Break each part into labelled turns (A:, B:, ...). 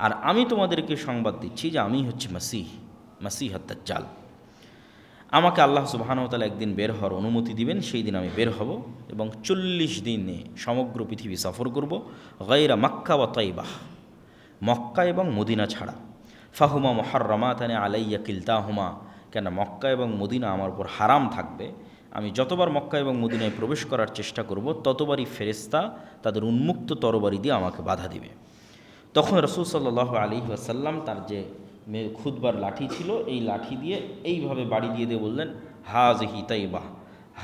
A: আর আমি তোমাদেরকে সংবাদ দিচ্ছি যে আমি হচ্ছে মাসিহ দাজ্জাল। আমাকে আল্লাহ সুবহানাহু ওয়া তাআলা একদিন বের হওয়ার অনুমতি দিবেন, সেই দিন আমি বের হব এবং 40 দিনে সমগ্র পৃথিবী সফর করব, গায়রা মাক্কা ওয়া তাইবাহ, মক্কা এবং মদিনা ছাড়া। ফাহুমা মুহাররামাতানি আলাইয়া কিলতাহুমা, কেন মক্কা এবং মদিনা আমার উপর হারাম থাকবে। আমি যতবার মক্কা এবং মদিনায় প্রবেশ করার চেষ্টা করব ততবারই ফেরেশতা তাদের উন্মুক্ত তরবারি দিয়ে আমাকে বাধা দিবে। তখন রাসূল সাল্লাল্লাহু আলাইহি ওয়াসাল্লাম তার যে খুতবার লাঠি ছিল, এই লাঠি দিয়ে এইভাবে বাড়ি দিয়ে দিয়ে বললেন, হাযিহি তাইবাহ,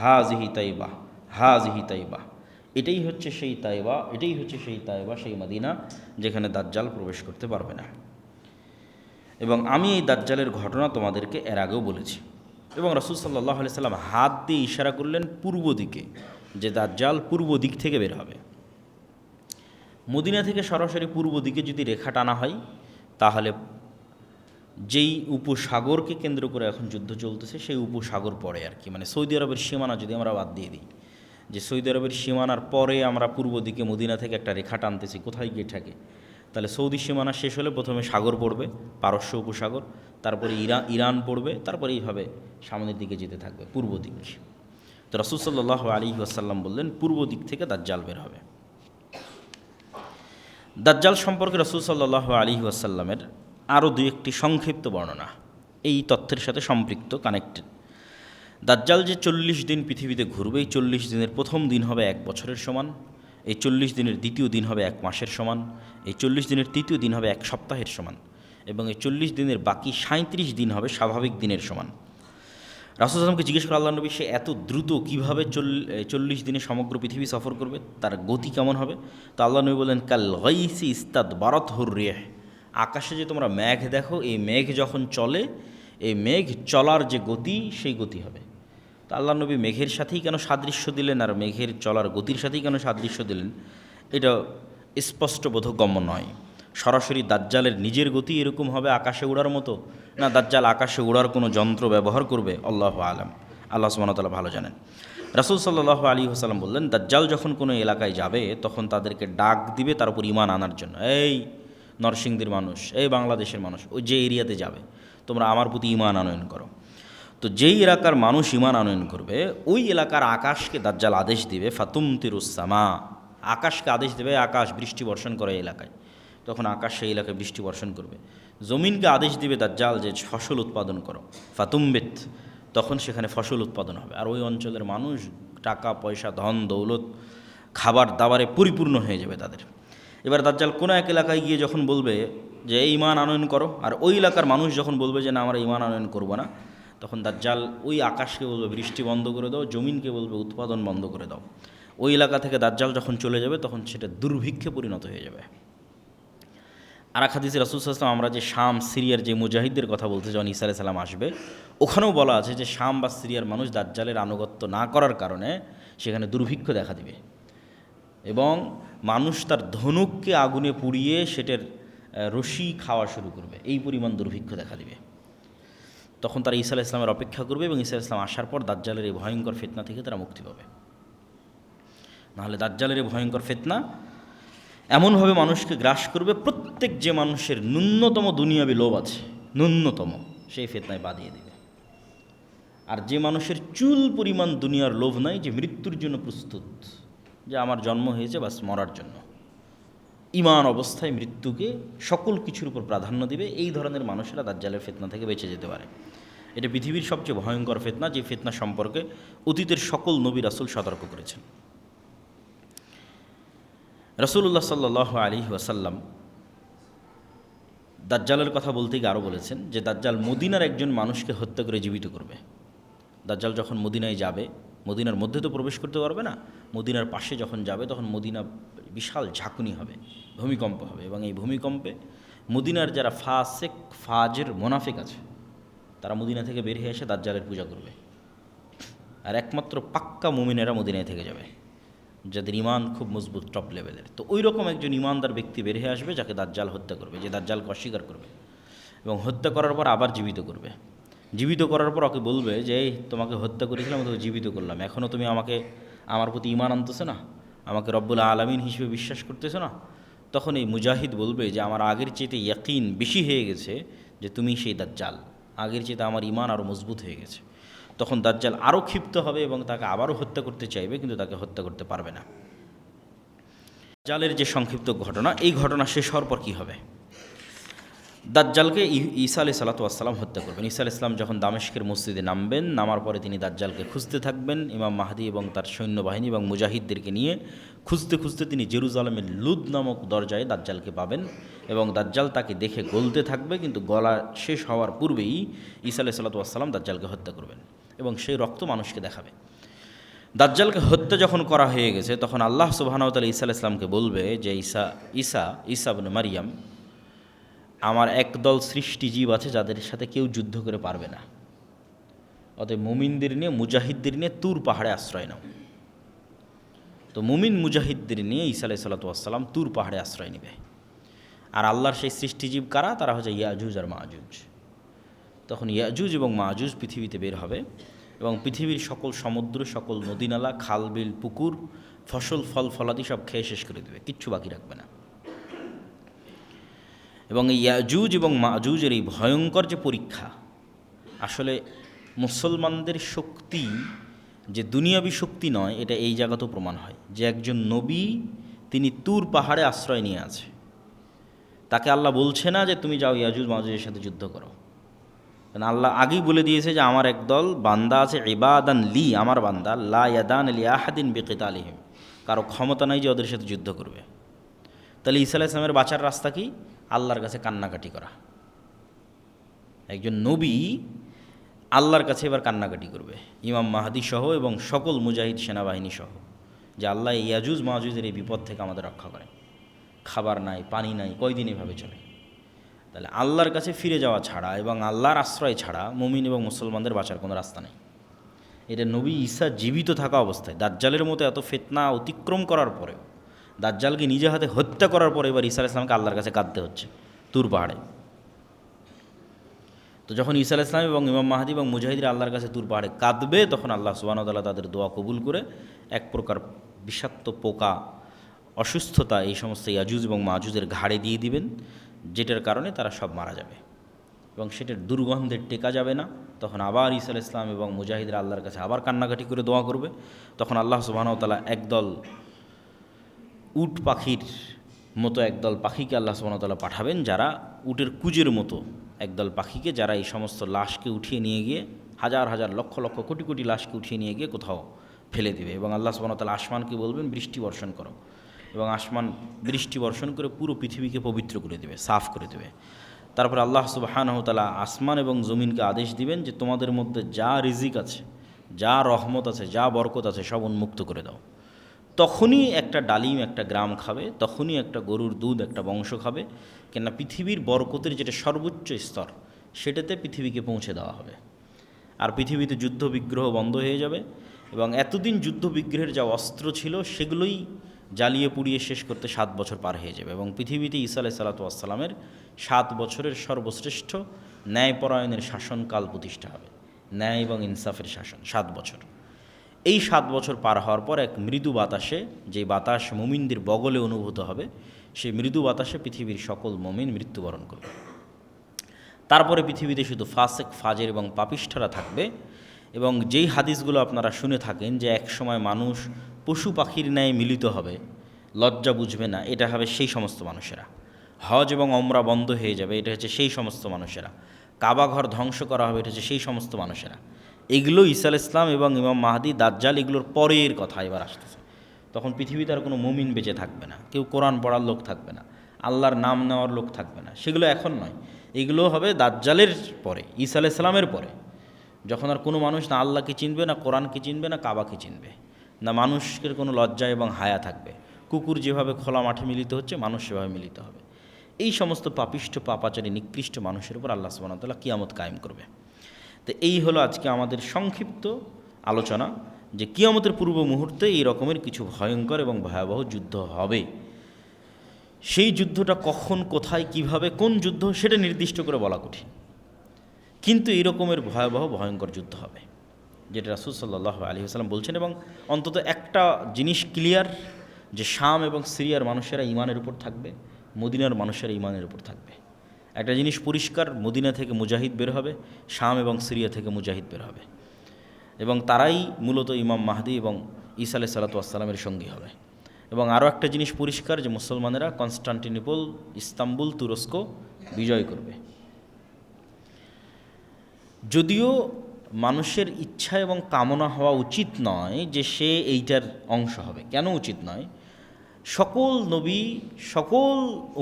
A: হাযিহি তাইবাহ, হাযিহি তাইবাহ। এটাই হচ্ছে সেই তাইবা, এটাই হচ্ছে সেই তাইবা, সেই মদিনা যেখানে দাজ্জাল প্রবেশ করতে পারবে না। এবং আমি এই দাজ্জালের ঘটনা তোমাদেরকে এর আগেও বলেছি। এবং রাসূল সাল্লাল্লাহু আলাইহি সাল্লাম হাত দিয়ে ইশারা করলেন পূর্ব দিকে, যে দাজ্জাল পূর্ব দিক থেকে বের হবে। মদিনা থেকে সরাসরি পূর্ব দিকে যদি রেখা টানা হয়, তাহলে যেই উপসাগরকে কেন্দ্র করে এখন যুদ্ধ চলতেছে সেই উপসাগর পরে আর কি, মানে সৌদি আরবের সীমানা যদি আমরা বাদ দিয়ে দিই, যে সৌদি আরবের সীমানার পরে আমরা পূর্ব দিকে মদিনা থেকে একটা রেখা টানতেছি, কোথায় গিয়ে থাকে, তাহলে সৌদি সীমানা শেষ হলে প্রথমে সাগর পড়বে, পারস্য উপসাগর, তারপরে ইরান পড়বে, তারপরে এইভাবে সামনের দিকে যেতে থাকবে পূর্ব দিক। তো রাসূল সাল্লাল্লাহু আলাইহি ওয়াসাল্লাম বললেন পূর্ব দিক থেকে দাজ্জাল বের হবে। দাজ্জাল সম্পর্কে রাসূল সাল্লাল্লাহু আলাইহি ওয়াসাল্লামের আরও দুই একটি সংক্ষিপ্ত বর্ণনা এই তথ্যের সাথে সম্পৃক্ত, কানেক্টেড। দাজ্জাল যে 40 দিন পৃথিবীতে ঘুরবে, এই 40 দিনের প্রথম দিন হবে 1 বছরের সমান, এই 40 দিনের দ্বিতীয় দিন হবে 1 মাসের সমান, এই 40 দিনের তৃতীয় দিন হবে 1 সপ্তাহের সমান, এবং এই 40 দিনের বাকি 37 দিন হবে স্বাভাবিক দিনের সমান। রাসূল সাল্লামকে জিজ্ঞেস করে আল্লাহ নবী, সে এত দ্রুত কীভাবে 40 দিনে সমগ্র পৃথিবী সফর করবে, তার গতি কেমন হবে? তো আল্লাহ নবী বললেন, কাল গাইসি ইস্তাদবারাতহুর রিহ, আকাশে যে তোমরা মেঘ দেখো, এই মেঘ যখন চলে, এই মেঘ চলার যে গতি, সেই গতি হবে। তো আল্লাহ নবী মেঘের সাথেই কেন সাদৃশ্য দিলেন, আর মেঘের চলার গতির সাথেই কেন সাদৃশ্য দিলেন, এটা স্পষ্ট বোধগম্য নয়। সরাসরি দাজ্জালের নিজের গতি এরকম হবে আকাশে ওড়ার মতো, না দাজ্জাল আকাশে ওড়ার কোনো যন্ত্র ব্যবহার করবে, আল্লাহু আলাম, আল্লাহ সুবহানাহু ওয়া তাআলা ভালো জানেন। রাসূল সাল্লাল্লাহু আলাইহি ওয়াসাল্লাম বললেন, দাজ্জাল যখন কোনো এলাকায় যাবে তখন তাদেরকে ডাক দিবে তার উপর ঈমান আনার জন্য। এই নরসিংদীর মানুষ, এই বাংলাদেশের মানুষ, ওই যে এরিয়াতে যাবে, তোমরা আমার প্রতি ঈমান আনয়ন করো। তো যেই এলাকার মানুষ ঈমান আনয়ন করবে, ওই এলাকার আকাশকে দাজ্জাল আদেশ দিবে, ফাতুমতিরুস সামা, আকাশকে আদেশ দেবে, আকাশ বৃষ্টি বর্ষণ করে এলাকায়। তখন আকাশ সেই এলাকায় বৃষ্টি বর্ষণ করবে। জমিনকে আদেশ দিবে দাজ্জাল যে ফসল উৎপাদন করো, ফাতুম্বিত, তখন সেখানে ফসল উৎপাদন হবে। আর ওই অঞ্চলের মানুষ টাকা পয়সা, ধন দৌলত, খাবার দাবারে পরিপূর্ণ হয়ে যাবে তাদের। এবার দাজ্জাল কোনো এক এলাকায় গিয়ে যখন বলবে যে এই ঈমান আনয়ন করো, আর ওই এলাকার মানুষ যখন বলবে যে না আমরা ঈমান আনয়ন করবো না, তখন দাজ্জাল ওই আকাশকে বলবে বৃষ্টি বন্ধ করে দাও, জমিনকে বলবে উৎপাদন বন্ধ করে দাও। ওই এলাকা থেকে দাজ্জাল যখন চলে যাবে তখন সেটা দুর্ভিক্ষে পরিণত হয়ে যাবে। আর এক হাদিসে রাসূল সাল্লাল্লাহু আলাইহি ওয়াসাল্লাম, আমরা যে শাম সিরিয়ার যে মুজাহিদদের কথা বলতে যখন ঈসা আলাইহিস সালাম আসবে, ওখানেও বলা আছে যে শাম বা সিরিয়ার মানুষ দাজ্জালের আনুগত্য না করার কারণে সেখানে দুর্ভিক্ষ দেখা দিবে, এবং মানুষ তার ধনুককে আগুনে পুড়িয়ে সেটার রশি খাওয়া শুরু করবে, এই পরিমাণ দুর্ভিক্ষ দেখা দিবে। তখন তারা ঈসা আলাইহিস সালামের অপেক্ষা করবে, এবং ঈসা আলাইহিস সালাম আসার পর দাজ্জালের এই ভয়ঙ্কর ফিতনা থেকে তারা মুক্তি পাবে। নাহলে দাজ্জালের এই ভয়ঙ্কর ফিতনা এমনভাবে মানুষকে গ্রাস করবে, প্রত্যেক যে মানুষের ন্যূনতম দুনিয়াবি লোভ আছে, ন্যূনতম, সেই ফিতনায় বাদিয়ে দিবে। আর যে মানুষের চুল পরিমাণ দুনিয়ার লোভ নাই, যে মৃত্যুর জন্য প্রস্তুত, যে আমার জন্ম হয়েছে বাস মরার জন্য, ঈমান অবস্থায় মৃত্যুকে সকল কিছুর উপর প্রাধান্য দিবে, এই ধরনের মানুষেরা দাজ্জালের ফিতনা থেকে বেঁচে যেতে পারে। এটা পৃথিবীর সবচেয়ে ভয়ঙ্কর ফিতনা, যে ফিতনা সম্পর্কে অতীতের সকল নবী রাসূল সতর্ক করেছেন। রাসূলুল্লাহ সাল্লাল্লাহু আলাইহি ওয়াসাল্লাম দাজ্জালের কথা বলতে গিয়ে আরও বলেছেন যে দাজ্জাল মদিনার একজন মানুষকে হত্যা করে জীবিত করবে। দাজ্জাল যখন মদিনায় যাবে, মদিনার মধ্যে তো প্রবেশ করতে পারবে না, মদিনার পাশে যখন যাবে তখন মদিনা বিশাল ঝাঁকুনি হবে, ভূমিকম্প হবে, এবং এই ভূমিকম্পে মদিনার যারা ফাসেক ফাজের মোনাফিক আছে তারা মদিনা থেকে বের হয়ে এসে দাজ্জালের পূজা করবে, আর একমাত্র পাক্কা মুমিনেরা মদিনায় থেকে যাবে, যাদের ঈমান খুব মজবুত, টপ লেভেলের। তো ওই রকম একজন ঈমানদার ব্যক্তি বের হয়ে আসবে যাকে দাজ্জাল হত্যা করবে, যে দাজ্জালকে অস্বীকার করবে, এবং হত্যা করার পর আবার জীবিত করবে। জীবিত করার পর ওকে বলবে যে এই তোমাকে হত্যা করেছিলাম, তোকে জীবিত করলাম, এখনও তুমি আমাকে, আমার প্রতি ঈমান আনতেছো না, আমাকে রব্বুল আলামিন হিসেবে বিশ্বাস করতেছো না, তখন এই মুজাহিদ বলবে যে আমার আগের চেয়ে ইয়াকিন বেশি হয়ে গেছে যে তুমি সেই দাজ্জাল, আগের চেয়ে আমার ঈমান আরও মজবুত হয়ে গেছে। তখন দাজ্জাল আরও ক্ষিপ্ত হবে এবং তাকে আবারও হত্যা করতে চাইবে, কিন্তু তাকে হত্যা করতে পারবে না। দাজ্জালের যে সংক্ষিপ্ত ঘটনা, এই ঘটনা শেষ হওয়ার পর কী হবে? দাজ্জালকে ঈসা আলাইহিস সালাতু ওয়াস সালাম হত্যা করবেন। ঈসা আলাইহিস সালাম যখন দামেস্কের মসজিদে নামবেন, নামার পরে তিনি দাজ্জালকে খুঁজতে থাকবেন। ইমাম মাহদী এবং তার সৈন্যবাহিনী এবং মুজাহিদদেরকে নিয়ে খুঁজতে খুঁজতে তিনি জেরুজালেমের লুদ নামক দরজায় দাজ্জালকে পাবেন এবং দাজ্জাল তাকে দেখে গলতে থাকবে, কিন্তু গলা শেষ হওয়ার পূর্বেই ঈসা আলাইহিস সালাতু ওয়াস সালাম দাজ্জালকে হত্যা করবেন এবং সেই রক্ত মানুষকে দেখাবে। দাজ্জালকে হত্যা যখন করা হয়ে গেছে, তখন আল্লাহ সুবহানাহু ওয়া তাআলা ঈসা আলাইহিস সালামকে বলবে যে ঈসা ইবনে মারিয়াম, আমার একদল সৃষ্টিজীব আছে যাদের সাথে কেউ যুদ্ধ করে পারবে না, অতএব মুমিনদের নিয়ে, মুজাহিদদের নিয়ে তুর পাহাড়ে আশ্রয় নাও। তো মুমিন মুজাহিদদের নিয়ে ঈসা আলাইহিস সালাতু ওয়াস সালাম তুর পাহাড়ে আশ্রয় নেবে। আর আল্লাহর সেই সৃষ্টিজীব কারা? তারা হচ্ছে ইয়াজুজ আর মাজুজ। তখন ইয়াজুজ এবং মাজুজ পৃথিবীতে বের হবে এবং পৃথিবীর সকল সমুদ্র, সকল নদীনালা, খাল বিল, পুকুর, ফসল ফল ফলাদি সব খেয়ে শেষ করে দেবে, কিচ্ছু বাকি রাখবে না। এবং এই ইয়াজুজ এবং মাজুজের এই ভয়ঙ্কর যে পরীক্ষা, আসলে মুসলমানদের শক্তি যে দুনিয়াবি শক্তি নয়, এটা এই জায়গাতেও প্রমাণ হয় যে একজন নবী তিনি তুর পাহাড়ে আশ্রয় নিয়ে আছে। তাকে আল্লাহ বলছে না যে তুমি যাও ইয়াজুজ মাজুজের সাথে যুদ্ধ করো, কারণ আল্লাহ আগেই বলে দিয়েছে যে আমার একদল বান্দা আছে, ইবাদান লি, আমার বান্দা, লা ইয়াদান লি আহাদিন বিকিতালিহিম, কারো ক্ষমতা নাই যে ওদের সাথে যুদ্ধ করবে। তাহলে ঈসা আলাইহিস সালামের বাঁচার রাস্তা কি? আল্লাহর কাছে কান্নাকাটি করা। একজন নবী আল্লাহর কাছে এবার কান্নাকাটি করবে, ইমাম মাহদী সহ এবং সকল মুজাহিদ সেনাবাহিনী সহ, যে আল্লাহ ইয়াজুজ মাজুজের এই বিপদ থেকে আমাদের রক্ষা করেন। খাবার নাই, পানি নাই, কয়দিন এভাবে চলে। তাহলে আল্লাহর কাছে ফিরে যাওয়া ছাড়া এবং আল্লাহর আশ্রয় ছাড়া মুমিন এবং মুসলমানদের বাঁচার কোনো রাস্তা নেই। এটা নবী ঈসা জীবিত থাকা অবস্থায়, দাজ্জালের মতো এত ফিতনা অতিক্রম করার পরেও, দাজ্জালকে নিজে হাতে হত্যা করার পরে এবার ঈসা আলাইহিস সালামকে আল্লাহর কাছে কাঁদতে হচ্ছে তুর পাহাড়ে। তো যখন ঈসা আলাইহিস সালাম এবং ইমাম মাহদী এবং মুজাহিদরা আল্লাহর কাছে তুর পাহাড়ে কাঁদবে, তখন আল্লাহ সুবহানাহু ওয়া তাআলা তাদের দোয়া কবুল করে এক প্রকার বিষাক্ত পোকা, অসুস্থতা এই সমস্ত ইয়াজুজ এবং মাজুজের ঘাড়ে দিয়ে দিবেন, যেটার কারণে তারা সব মারা যাবে এবং সেটার দুর্গন্ধের টেকা যাবে না। তখন আবার ঈসা আলাইহিস সালাম এবং মুজাহিদরা আল্লাহর কাছে আবার কান্নাকাটি করে দোয়া করবে। তখন আল্লাহ সুবহানাহু ওয়া তাআলা একদল উট পাখির মতো একদল পাখিকে আল্লাহ সুবহানাহু ওয়া তাআলা পাঠাবেন, যারা উটের কুজের মতো একদল পাখিকে, যারা এই সমস্ত লাশকে উঠিয়ে নিয়ে গিয়ে, হাজার হাজার লক্ষ লক্ষ কোটি কোটি লাশকে উঠিয়ে নিয়ে গিয়ে কোথাও ফেলে দেবে। এবং আল্লাহ সুবহানাহু ওয়া তাআলা আসমানকে বলবেন বৃষ্টি বর্ষণ করো, এবং আসমান বৃষ্টি বর্ষণ করে পুরো পৃথিবীকে পবিত্র করে দেবে, সাফ করে দেবে। তারপর আল্লাহ সুবহানাহু ওয়া তাআলা আসমান এবং জমিনকে আদেশ দিবেন যে তোমাদের মধ্যে যা রিজিক আছে, যা রহমত আছে, যা বরকত আছে, সব উন্মুক্ত করে দাও। তখনই একটা ডালিম একটা গ্রাম খাবে, তখনই একটা গরুর দুধ একটা বংশ খাবে, কেননা পৃথিবীর বরকতের যেটা সর্বোচ্চ স্তর, সেটাতে পৃথিবীকে পৌঁছে দেওয়া হবে। আর পৃথিবীতে যুদ্ধ বিগ্রহ বন্ধ হয়ে যাবে এবং এতদিন যুদ্ধ বিগ্রহের যা অস্ত্র ছিল সেগুলোই জ্বালিয়ে পুড়িয়ে শেষ করতে 7 বছর পার হয়ে যাবে এবং পৃথিবীতে ঈসা আলাইহিস সালাতু ওয়াস সালামের 7 বছরের সর্বশ্রেষ্ঠ ন্যায়পরায়ণের শাসনকাল প্রতিষ্ঠা হবে, ন্যায় এবং ইনসাফের শাসন 7 বছর। এই 7 বছর পার হওয়ার পর এক মৃদু বাতাসে, যে বাতাস মুমিনদের বগলে অনুভূত হবে, সেই মৃদু বাতাসে পৃথিবীর সকল মুমিন মৃত্যুবরণ করবে। তারপরে পৃথিবীতে শুধু ফাসেক, ফাজের এবং পাপিষ্ঠরা থাকবে। এবং যেই হাদিসগুলো আপনারা শুনে থাকেন যে এক সময় মানুষ পশু পাখির ন্যায় মিলিত হবে, লজ্জা বুঝবে না, এটা হবে সেই সমস্ত মানুষেরা। হজ এবং ওমরা বন্ধ হয়ে যাবে, এটা হচ্ছে সেই সমস্ত মানুষেরা। কাবা ঘর ধ্বংস করা হবে, এটা হচ্ছে সেই সমস্ত মানুষেরা। এগুলো ঈসা আলাইহিস সালাম এবং ইমাম মাহদী, দাজ্জাল, এগুলোর পরের কথা এবার আসতেছে। তখন পৃথিবীতে আর কোনো মুমিন বেঁচে থাকবে না, কেউ কোরআন পড়ার লোক থাকবে না, আল্লাহর নাম নেওয়ার লোক থাকবে না। সেগুলো এখন নয়, এগুলো হবে দাজ্জালের পরে, ঈসা আলাইহিস সালামের পরে, যখন আর কোনো মানুষ না আল্লাহকে চিনবে, না কোরআনকে চিনবে, না কাবাকে চিনবে, না মানুষের কোনো লজ্জা এবং হায়া থাকবে। কুকুর যেভাবে খোলা মাঠে মিলিত হচ্ছে, মানুষ সেভাবে মিলিত হবে। এই সমস্ত পাপিষ্ঠ, পাপাচারী, নিকৃষ্ট মানুষের উপর আল্লাহ সুবহানাহু ওয়া তাআলা কিয়ামত কায়েম করবে। তো এই হলো আজকে আমাদের সংক্ষিপ্ত আলোচনা যে কিয়ামতের পূর্ব মুহূর্তে এই রকমের কিছু ভয়ঙ্কর এবং ভয়াবহ যুদ্ধ হবে। সেই যুদ্ধটা কখন, কোথায়, কিভাবে, কোন যুদ্ধ, সেটা নির্দিষ্ট করে বলা কঠিন, কিন্তু এই রকমের ভয়াবহ ভয়ঙ্কর যুদ্ধ হবে, যেটা রাসূল সাল্লাল্লাহু আলাইহি ওয়াসাল্লাম বলছেন। এবং অন্তত একটা জিনিস ক্লিয়ার, যে শাম এবং সিরিয়ার মানুষেরা ইমানের উপর থাকবে, মদিনার মানুষেরা ইমানের উপর থাকবে। একটা জিনিস পরিষ্কার, মদিনা থেকে মুজাহিদ বের হবে, শাম এবং সিরিয়া থেকে মুজাহিদ বের হবে, এবং তারাই মূলত ইমাম মাহদি এবং ঈসা আলাইহিস সালাতু ওয়াস সালামের সঙ্গী হবে। এবং আরও একটা জিনিস পরিষ্কার যে মুসলমানেরা কনস্টান্টিনোপল, ইস্তাম্বুল, তুরস্ক বিজয় করবে। যদিও মানুষের ইচ্ছা এবং কামনা হওয়া উচিত নয় যে সে এইটার অংশ হবে। কেন উচিত নয়? সকল নবী সকল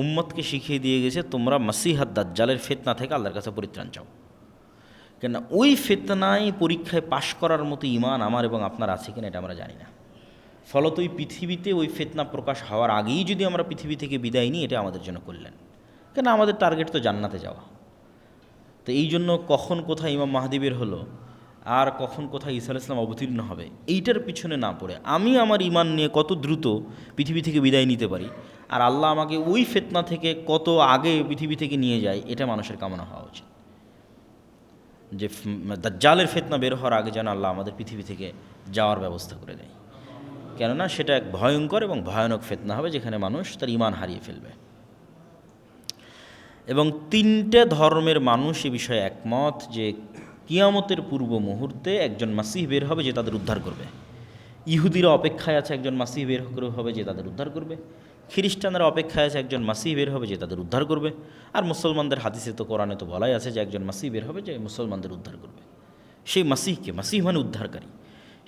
A: উম্মতকে শিখিয়ে দিয়ে গেছে তোমরা মাসিহাদ দাজ্জালের ফিতনা থেকে আল্লাহর কাছে পরিত্রাণ চাও। কেন ওই ফিতনায় পরীক্ষায় পাশ করার মতো ঈমান আমার এবং আপনার আছে কিনা এটা আমরা জানি না। ফলত ওই পৃথিবীতে ওই ফিতনা প্রকাশ হওয়ার আগেই যদি আমরা পৃথিবী থেকে বিদায় নিই, এটা আমাদের জন্য কল্যাণ। কেন আমাদের টার্গেট তো জান্নাতে যাওয়া। তো এই জন্য কখন কোথায় ইমাম মাহদি বের হলো আর কখন কোথায় ঈসা আলাইহিস সালাম অবতীর্ণ হবে, এইটার পিছনে না পড়ে আমি আমার ঈমান নিয়ে কত দ্রুত পৃথিবী থেকে বিদায় নিতে পারি, আর আল্লাহ আমাকে ওই ফিতনা থেকে কত আগে পৃথিবী থেকে নিয়ে যায়, এটা মানুষের কামনা হওয়া উচিত। যে দাজ্জালের ফিতনা বের হওয়ার আগে যেন আল্লাহ আমাদের পৃথিবী থেকে যাওয়ার ব্যবস্থা করে দেয়। কেননা সেটা এক ভয়ঙ্কর এবং ভয়ানক ফিতনা হবে, যেখানে মানুষ তার ঈমান হারিয়ে ফেলবে। এবং তিনটে ধর্মের মানুষ এ বিষয়ে একমত যে কিয়ামতের পূর্ব মুহূর্তে একজন মাসিহ বের হবে যে তাদের উদ্ধার করবে। ইহুদিরা অপেক্ষায় আছে একজন মাসিহ বের হবে যে তাদের উদ্ধার করবে, খ্রিস্টানরা অপেক্ষায় আছে একজন মাসিহ বের হবে যে তাদের উদ্ধার করবে, আর মুসলমানদের হাদিসে তো কোরআনে তো বলাই আছে যে একজন মাসিহ বের হবে যে মুসলমানদের উদ্ধার করবে। সেই মাসিহকে, মাসিহ মানে উদ্ধারকারী,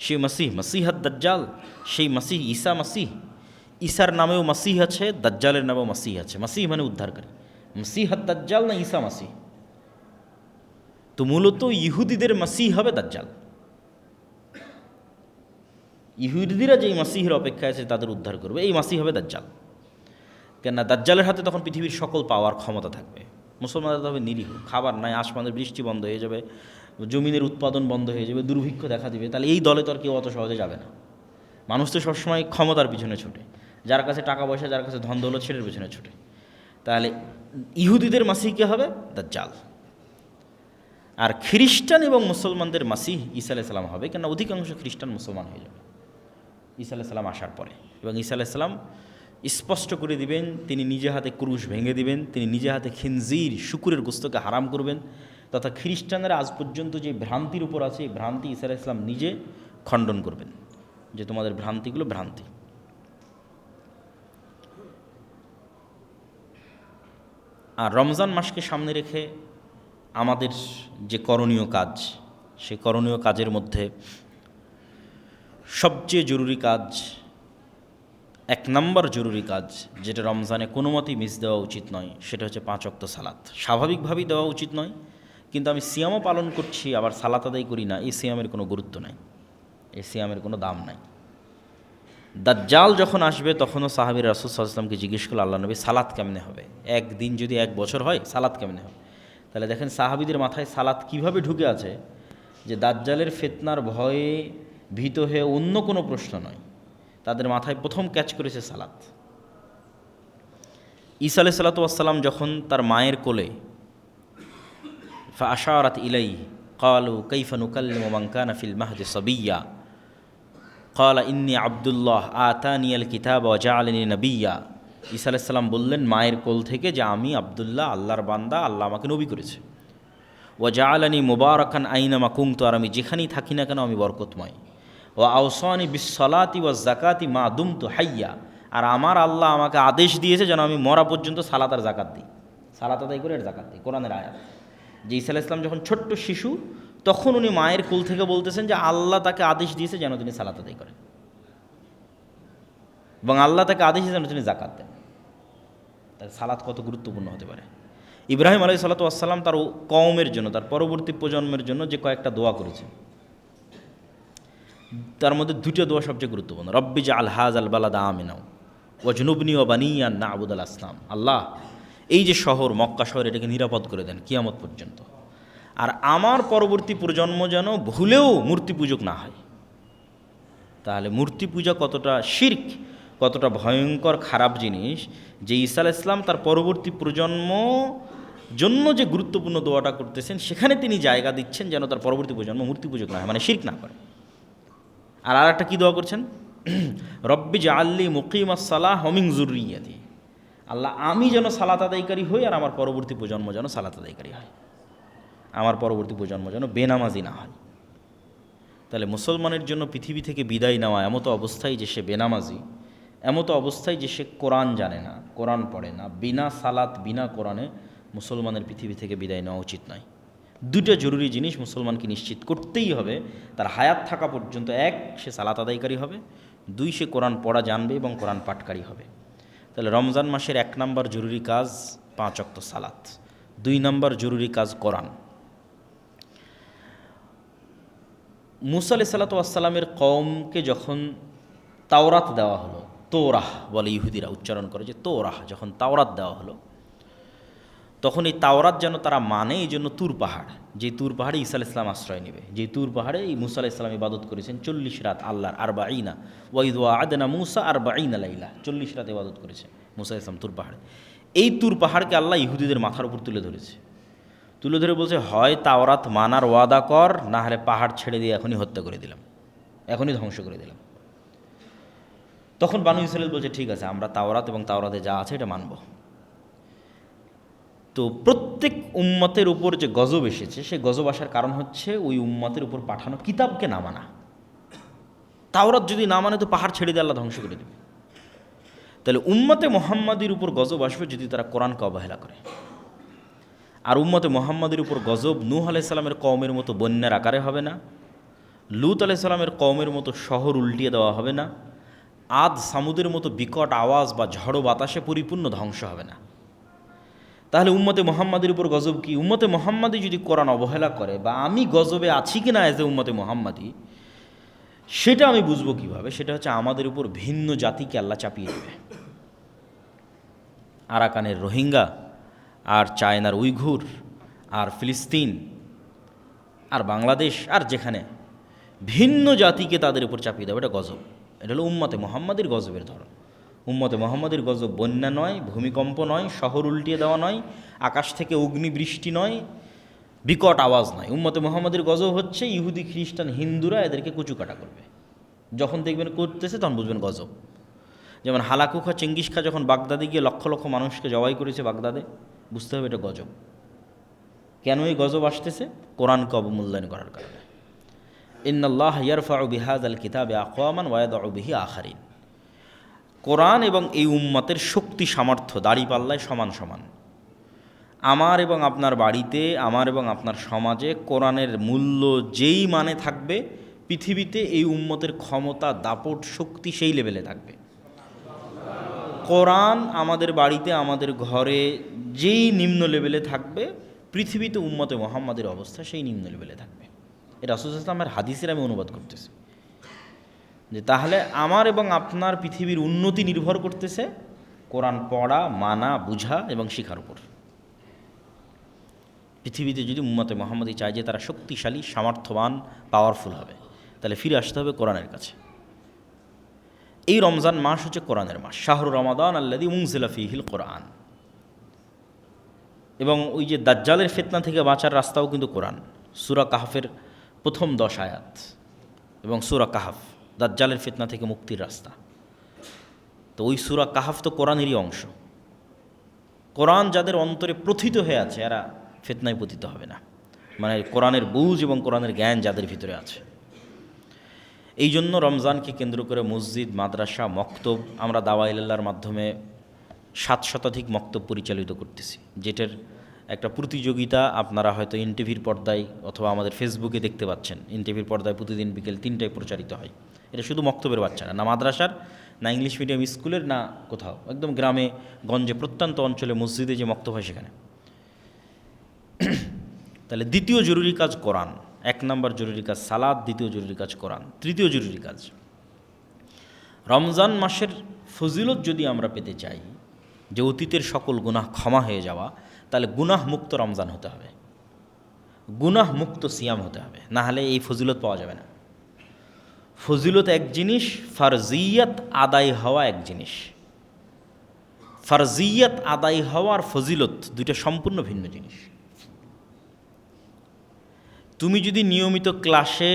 A: সেই মাসিহ মাসিহাদ দাজ্জাল, সেই মাসিহ ঈসা মাসিহ। ঈসার নামেও মাসিহ আছে, দাজ্জালের নামেও মাসিহ আছে। মাসিহ মানে উদ্ধারকারী। মাসিহাদ দাজ্জাল না ঈসা মাসিহ? তো মূলত ইহুদিদের মাসিহ হবে দাজ্জাল। ইহুদিরা যেই মাসিহের অপেক্ষায় আছে তাদের উদ্ধার করবে, এই মাসিহ হবে দাজ্জাল। কেননা দাজ্জালের হাতে তখন পৃথিবীর সকল পাওয়ার ক্ষমতা থাকবে। মুসলমানরা হবে নিরীহ, খাবার নাই, আসমানের বৃষ্টি বন্ধ হয়ে যাবে, জমিনের উৎপাদন বন্ধ হয়ে যাবে, দুর্ভিক্ষ দেখা দিবে। তাহলে এই দলে তো আর কেউ অত সহজে যাবে না। মানুষ তো সবসময় ক্ষমতার পিছনে ছুটে, যার কাছে টাকা পয়সা, যার কাছে ধন দৌলত, সেটার পিছনে ছুটে। তাহলে ইহুদিদের মাসিহকে হবে দাজ্জাল, আর খ্রিস্টান এবং মুসলমানদের মাসিহ ঈসা আলাইহিস সালাম হবে। কেন অধিকাংশ খ্রিস্টান মুসলমান হয়ে যাবে ঈসা আলাইহিস সালাম আসার পরে। এবং ঈসা আলাইহিস সালাম স্পষ্ট করে দিবেন, তিনি নিজে হাতে ক্রুশ ভেঙে দিবেন, তিনি নিজে হাতে খিনজির, শুকুরের গোস্তকে হারাম করবেন। তথা খ্রিস্টানরা আজ পর্যন্ত যে ভ্রান্তির উপর আছে, এই ভ্রান্তি ঈসা আলাইহিস সালাম নিজে খণ্ডন করবেন, যে তোমাদের ভ্রান্তিগুলো ভ্রান্তি। আর রমজান মাসকে সামনে রেখে আমাদের যে করণীয় কাজ, সেই করণীয় কাজের মধ্যে সবচেয়ে জরুরি কাজ, এক নম্বর জরুরি কাজ, যেটা রমজানে কোনো মতেই মিস দেওয়া উচিত নয়, সেটা হচ্ছে 5 ওয়াক্ত সালাত। স্বাভাবিকভাবেই দেওয়া উচিত নয়, কিন্তু আমি সিয়ামও পালন করছি আবার সালাত আদায় করি না, এই সিয়ামের কোনো গুরুত্ব নাই, এই সিয়ামের কোনো দাম নাই। দাজ্জাল যখন আসবে তখনও সাহাবীর রাসূল সাল্লাল্লাহু আলাইহি ওয়াসাল্লামকে জিজ্ঞেস করল, আল্লাহ নবী সালাত কেমনে হবে? একদিন যদি 1 বছর হয়, সালাত কেমনে হবে? তাহলে দেখেন সাহাবীদের মাথায় সালাত কিভাবে ঢুকে আছে, যে দাজ্জালের ফিতনার ভয়ে ভীত হয়ে অন্য কোনো প্রশ্ন নয়, তাদের মাথায় প্রথম ক্যাচ করেছে সালাত। ঈসা আলাইহিস সালাতু ওয়াস সালাম যখন তার মায়ের কোলে, ফাআশারাত ইলাইহি ক্বালু কাইফা নুকাল্লিমু মান কানা ফিল মাহদি সাবিয়্যা ক্বালা ইন্নী আব্দুল্লাহ আতানিয়াল কিতাবা ওয়া জাআলানি নাবিয়্যা। ঈসা আলাইহিস সালাম বললেন মায়ের কোল থেকে যে আমি আব্দুল্লাহ, আল্লাহর বান্দা, আল্লাহ আমাকে নবী করেছে। ওয়া জাআলানি মুবারাকান আইনামা কুনতু, আর আমি যেখানেই থাকি না কেন আমি বরকতময়। ওয়া আওসানি বিসসালাতি ওয়াজ যাকাতি মা দুমতু হাইয়া, আর আমার আল্লাহ আমাকে আদেশ দিয়েছে যেন আমি মরা পর্যন্ত সালাত আর যাকাত দিই, সালাত আদায় করে আর যাকাত দিই। কোরআনের আয়াত। যে ঈসা আলাইহিস সালাম যখন ছোট্ট শিশু, তখন উনি মায়ের কোল থেকে বলতেছেন যে আল্লাহ তাকে আদেশ দিয়েছে যেন তিনি সালাত আদায় করেন, এবং আল্লাহ তাকে আদেশ দিয়েছে যেন তিনি যাকাত দেন। তার সালাত কত গুরুত্বপূর্ণ হতে পারে। ইব্রাহিম আলাইহিস সালাতু ওয়াস সালাম তার কওমের জন্য, তার পরবর্তী প্রজন্মের জন্য যে কয়েকটা দোয়া করেছেন, তার মধ্যে 2টা দোয়া সবচেয়ে গুরুত্বপূর্ণ। রব্বি জাআল হাযাল বালাদা আমিনা ওয়াজনুবনি ওয়া বানিয়া আন না'বুদাল আসনাম। আল্লাহ এই যে শহর, মক্কা শহর, এটাকে নিরাপদ করে দেন কিয়ামত পর্যন্ত, আর আমার পরবর্তী প্রজন্ম যেন ভুলেও মূর্তি পূজক না হয়। তাহলে মূর্তি পূজা কতটা শিরক, কতটা ভয়ঙ্কর খারাপ জিনিস, যে ঈসা আলাইহিস সালাম তার পরবর্তী প্রজন্ম জন্য যে গুরুত্বপূর্ণ দোয়াটা করতেছেন, সেখানে তিনি জায়গা দিচ্ছেন যেন তার পরবর্তী প্রজন্ম মূর্তি পূজক না হয়, মানে শিরক না করে। আর একটা কী দোয়া করছেন? রব্বি জাআল্লি মুকিমাস সালাহ ওয়া মিন যুররিয়াতি, আল্লাহ আমি যেন সালাত আদায়কারী হই আর আমার পরবর্তী প্রজন্ম যেন সালাত আদায়কারী হয়, আমার পরবর্তী প্রজন্ম যেন বেনামাজি না হয়। তাহলে মুসলমানের জন্য পৃথিবী থেকে বিদায় নেওয়া এমতো অবস্থায় যে সে বেনামাজি, এমতো অবস্থায় যে সে কোরআন জানে না, কোরআন পড়ে না, বিনা সালাত বিনা কোরআনে মুসলমানের পৃথিবী থেকে বিদায় নেওয়া উচিত নয়। দুটো জরুরি জিনিস মুসলমানকে নিশ্চিত করতেই হবে তার হায়াত থাকা পর্যন্ত। এক, সে সালাত আদায়কারী হবে। দুই, সে কোরআন পড়া জানবে এবং কোরআন পাঠকারী হবে। তাহলে রমজান মাসের 1 নম্বর জরুরি কাজ 5 ওয়াক্ত সালাত, 2 নম্বর জরুরি কাজ কোরআন। মুসা আলাইহিস সালাতু ওয়াস সালামের কওমকে যখন তাওরাত দেওয়া হলো, তোরাহ বলে ইহুদিরা উচ্চারণ করে যে তোরাহ, যখন তাওরাত দেওয়া হলো তখন এই তাওরাত যেন তারা মানে, এই জন্য তুর পাহাড়, যে তুর পাহাড়ে ঈসা আলাইহিস সালাম আশ্রয় নেবে, যে তুর পাহাড়ে এই মুসা আলাইহিস সালাম ইবাদত করেছেন 40 রাত আল্লাহর, আরবাঈনা ওয়াইদ ওয়া'আদনা মুসা আরবাঈনা লাইলা, 40 রাত ইবাদত করেছে মুসা আলাইহিস সালাম তুর পাহাড়ে। এই তুর পাহাড়কে আল্লাহ ইহুদিদের মাথার উপর তুলে ধরেছে, তুলে ধরে বলছে হয় তাওরাত মানার ওয়াদা কর, না হলে পাহাড় ছেড়ে দিয়ে এখনই হত্যা করে দিলাম, এখনই ধ্বংস করে দিলাম। তখন বানু ইসরাঈল বলছে ঠিক আছে, আমরা তাওরাত এবং তাওরাতে যা আছে এটা মানব। তো প্রত্যেক উম্মতের উপর যে গজব এসেছে, সেই গজব আসার কারণ হচ্ছে ওই উম্মতের উপর পাঠানো কিতাবকে না মানা। তাওরাত যদি না মানে তো পাহাড় ছেড়ে দিয়ে আল্লাহ ধ্বংস করে দেবে। তাহলে উম্মতে মুহাম্মাদির উপর গজব আসবে যদি তারা কোরআনকে অবহেলা করে। আর উম্মতে মুহাম্মাদের উপর গজব নূহ আলাইহিস সালামের কওমের মতো বন্যার আকারে হবে না, লূত আলাইহিস সালামের কওমের মতো শহর উল্টিয়ে দেওয়া হবে না, আদ সামুদের মতো বিকট আওয়াজ বা ঝড়ো বাতাসে পরিপূর্ণ ধ্বংস হবে না। তাহলে উম্মতে মুহাম্মাদের উপর গজব কি? উম্মতে মুহাম্মাদি যদি কোরআন অবহেলা করে, বা আমি গজবে আছি কি না এজ এ উম্মতে মুহাম্মাদি, সেটা আমি বুঝবো কিভাবে? সেটা হচ্ছে আমাদের উপর ভিন্ন জাতিকে আল্লাহ চাপিয়ে দেবে। আরাকানের রোহিঙ্গা, আর চায়নার উইঘুর, আর ফিলিস্তিন, আর বাংলাদেশ, আর যেখানে ভিন্ন জাতিকে তাদের উপর চাপিয়ে দেবে, এটা গজব। এটা হলো উম্মতে মুহাম্মাদির গজবের ধরন। উম্মতে মুহাম্মাদির গজব বন্যা নয়, ভূমিকম্প নয়, শহর উল্টিয়ে দেওয়া নয়, আকাশ থেকে অগ্নিবৃষ্টি নয়, বিকট আওয়াজ নয়। উম্মতে মুহাম্মাদির গজব হচ্ছে ইহুদি, খ্রিস্টান, হিন্দুরা এদেরকে কুচুকাটা করবে। যখন দেখবেন করতেছে তখন বুঝবেন গজব। যেমন হালাকু খা, চেঙ্গিস খা যখন বাগদাদে গিয়ে লক্ষ লক্ষ মানুষকে জবাই করেছে বাগদাদে, বুঝতে হবে এটা গজব। কেন এই গজব আসতেছে? কোরআনকে অবমূল্যায়ন করার কারণে। ইন্নাল্লাহ ইয়ারফাউ বিহাযাল কিতাবি আকওয়ামান ওয়া ইয়াদউ বিহি আখারিন। কোরআন এবং এই উম্মতের শক্তি সামর্থ্য দাঁড়িপাল্লায় সমান সমান। আমার এবং আপনার বাড়িতে, আমার এবং আপনার সমাজে কোরআনের মূল্য যেই মানে থাকবে, পৃথিবীতে এই উম্মতের ক্ষমতা, দাপট, শক্তি সেই লেভেলে থাকবে। কোরআন আমাদের বাড়িতে, আমাদের ঘরে যেই নিম্ন লেভেলে থাকবে, পৃথিবীতে উম্মতে মুহাম্মাদের অবস্থা সেই নিম্ন লেভেলে থাকবে। এটা রাসূল সাল্লাল্লাহু আলাইহি ওয়াসাল্লামের হাদিসের আমি অনুবাদ করতেছি যে তাহলে আমার এবং আপনার পৃথিবীর উন্নতি নির্ভর করতেছে কোরআন পড়া, মানা, বুঝা এবং শিখার উপর। পৃথিবীতে যদি উম্মতে মুহাম্মাদি চায় যে তারা শক্তিশালী, সামর্থ্যবান, পাওয়ারফুল হবে, তাহলে ফিরে আসতে হবে কোরআনের কাছে। এই রমজান মাস হচ্ছে কোরআনের মাস, শাহরু রমাদান আল্লাযী উনজিলা ফীহিল কোরআন। এবং ওই যে দাজ্জালের ফিতনা থেকে বাঁচার রাস্তাও কিন্তু কোরআন। সূরা কাহফের প্রথম 10 আয়াত এবং সূরা কাহফ দাজ্জালের ফিতনা থেকে মুক্তির রাস্তা। তো ওই সূরা কাহফ তো কোরআনেরই অংশ। কোরআন যাদের অন্তরে প্রথিত হয়ে আছে এরা ফিতনায় পতিত হবে না, মানে কোরআনের বুঝ এবং কোরআনের জ্ঞান যাদের ভিতরে আছে। এই জন্য রমজানকে কেন্দ্র করে মসজিদ, মাদ্রাসা, মক্তব, আমরা দাওয়া ইলাল্লাহর মাধ্যমে 7 শতাধিক মক্তব পরিচালিত করতেছি, যেটার একটা প্রতিযোগিতা আপনারা হয়তো এনটিভির পর্দায় অথবা আমাদের ফেসবুকে দেখতে পাচ্ছেন। এনটিভির পর্দায় প্রতিদিন বিকেল 3টায় প্রচারিত হয়। এটা শুধু মক্তবের বাচ্চারা না, মাদ্রাসার, না ইংলিশ মিডিয়াম স্কুলের, না কোথাও, একদম গ্রামে গঞ্জে প্রত্যন্ত অঞ্চলে মসজিদে যে মক্তব হয় সেখানে। তাহলে দ্বিতীয় জরুরি কাজ কোরআন। 1 নম্বর জরুরি কাজ সালাত, দ্বিতীয় জরুরি কাজ কোরআন, তৃতীয় জরুরি কাজ রমজান মাসের ফজিলত যদি আমরা পেতে চাই, যে অতীতের সকল গুনাহ ক্ষমা হয়ে যাওয়া, তাহলে গুনাহ মুক্ত রমজান হতে হবে, গুনাহ মুক্ত সিয়াম হতে হবে, না হলে এই ফজিলত পাওয়া যাবে না। ফজিলত এক জিনিস, ফারজিয়াত আদায় হওয়া এক জিনিস। ফারজিয়াত আদায় হওয়ার ফজিলত দুইটা সম্পূর্ণ ভিন্ন জিনিস। তুমি যদি নিয়মিত ক্লাসে